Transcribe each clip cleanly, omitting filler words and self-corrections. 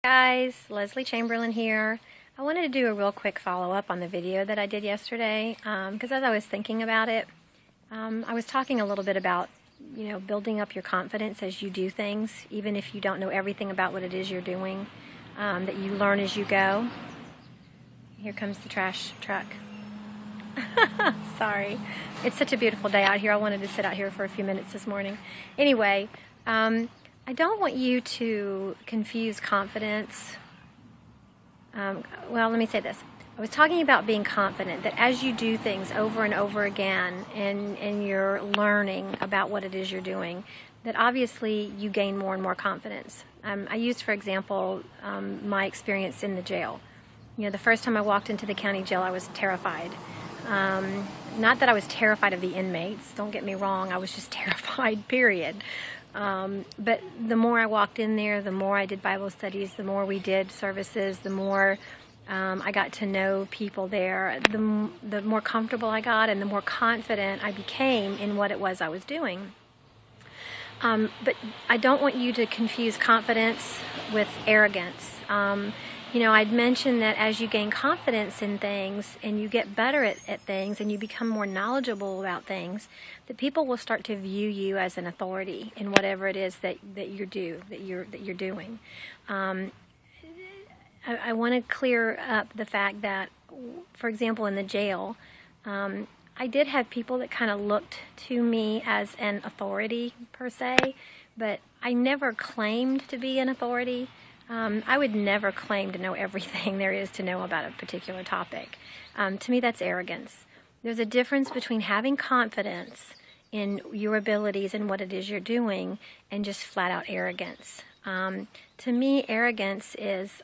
Guys, Leslie Chamberlain here. I wanted to do a real quick follow-up on the video that I did yesterday because as I was thinking about it, I was talking a little bit about, building up your confidence as you do things, even if you don't know everything about what it is you're doing, that you learn as you go. Here comes the trash truck. Sorry. It's such a beautiful day out here. I wanted to sit out here for a few minutes this morning. Anyway, I don't want you to confuse confidence. Well, let me say this. I was talking about being confident, that as you do things over and over again and you're learning about what it is you're doing, that obviously you gain more and more confidence. I used, for example, my experience in the jail. The first time I walked into the county jail, I was terrified. Not that I was terrified of the inmates, don't get me wrong, I was just terrified, period. But the more I walked in there, the more I did Bible studies, the more we did services, the more I got to know people there, the more comfortable I got and the more confident I became in what it was I was doing. But I don't want you to confuse confidence with arrogance. I'd mentioned that as you gain confidence in things and you get better at things and you become more knowledgeable about things, that people will start to view you as an authority in whatever it is that you're doing. I want to clear up the fact that, for example, in the jail, I did have people that kind of looked to me as an authority per se, but I never claimed to be an authority. I would never claim to know everything there is to know about a particular topic. To me, that's arrogance. There's a difference between having confidence in your abilities and what it is you're doing and just flat out arrogance. To me, arrogance is,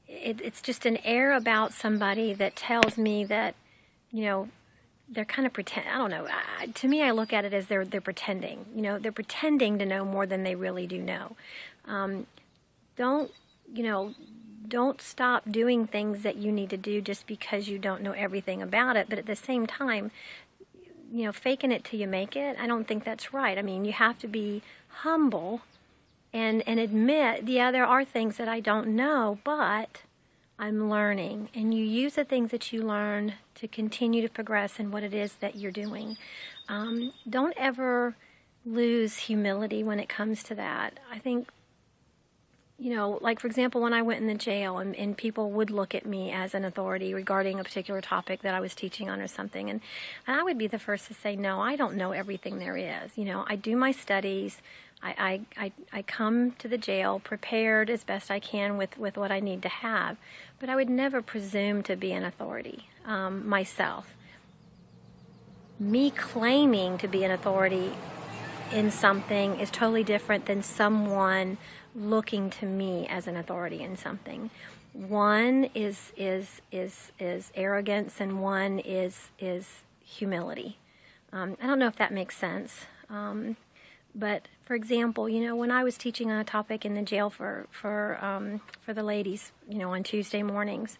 it's just an air about somebody that tells me that, they're kind of pretend. I don't know. To me, I look at it as they're pretending. They're pretending to know more than they really do know. Don't stop doing things that you need to do just because you don't know everything about it. But at the same time, faking it till you make it, I don't think that's right. I mean, you have to be humble and admit, yeah, there are things that I don't know, but I'm learning. And you use the things that you learn to continue to progress in what it is that you're doing. Don't ever lose humility when it comes to that. I think, like for example, when I went in the jail and people would look at me as an authority regarding a particular topic that I was teaching on or something, and I would be the first to say, no, I don't know everything there is. I do my studies. I come to the jail prepared as best I can with what I need to have, but I would never presume to be an authority myself. Me claiming to be an authority in something is totally different than someone looking to me as an authority in something. One is arrogance and one is humility. I don't know if that makes sense. But for example, when I was teaching on a topic in the jail for the ladies, on Tuesday mornings,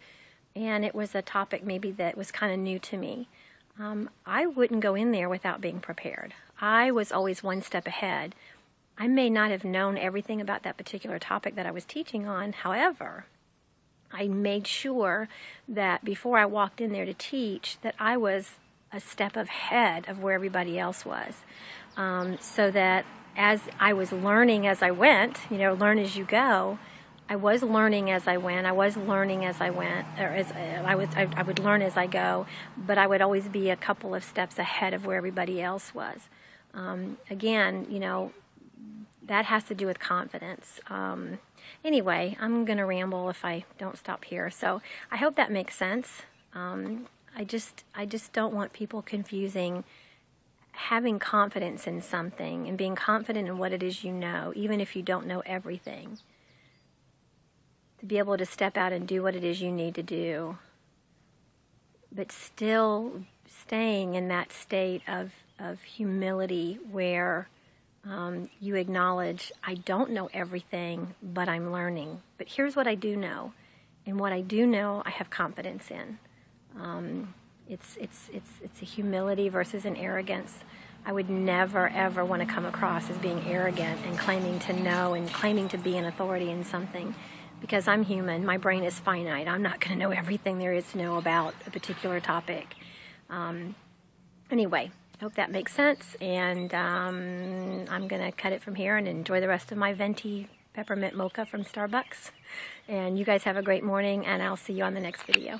and it was a topic maybe that was kind of new to me, I wouldn't go in there without being prepared. I was always one step ahead. I may not have known everything about that particular topic that I was teaching on. However, I made sure that before I walked in there to teach, that I was a step ahead of where everybody else was. So that as I was learning as I went, learn as you go, I was learning as I went. I was learning as I went, or I would learn as I go, but I would always be a couple of steps ahead of where everybody else was. Again, that has to do with confidence. Anyway, I'm going to ramble if I don't stop here. So I hope that makes sense. I just don't want people confusing having confidence in something and being confident in what it is even if you don't know everything. To be able to step out and do what it is you need to do, but still staying in that state of humility where you acknowledge, I don't know everything, but I'm learning. But here's what I do know. And what I do know, I have confidence in. It's a humility versus an arrogance. I would never, ever want to come across as being arrogant and claiming to know and claiming to be an authority in something, because I'm human. My brain is finite. I'm not going to know everything there is to know about a particular topic. Anyway, I hope that makes sense, and I'm going to cut it from here and enjoy the rest of my venti peppermint mocha from Starbucks. And you guys have a great morning, and I'll see you on the next video.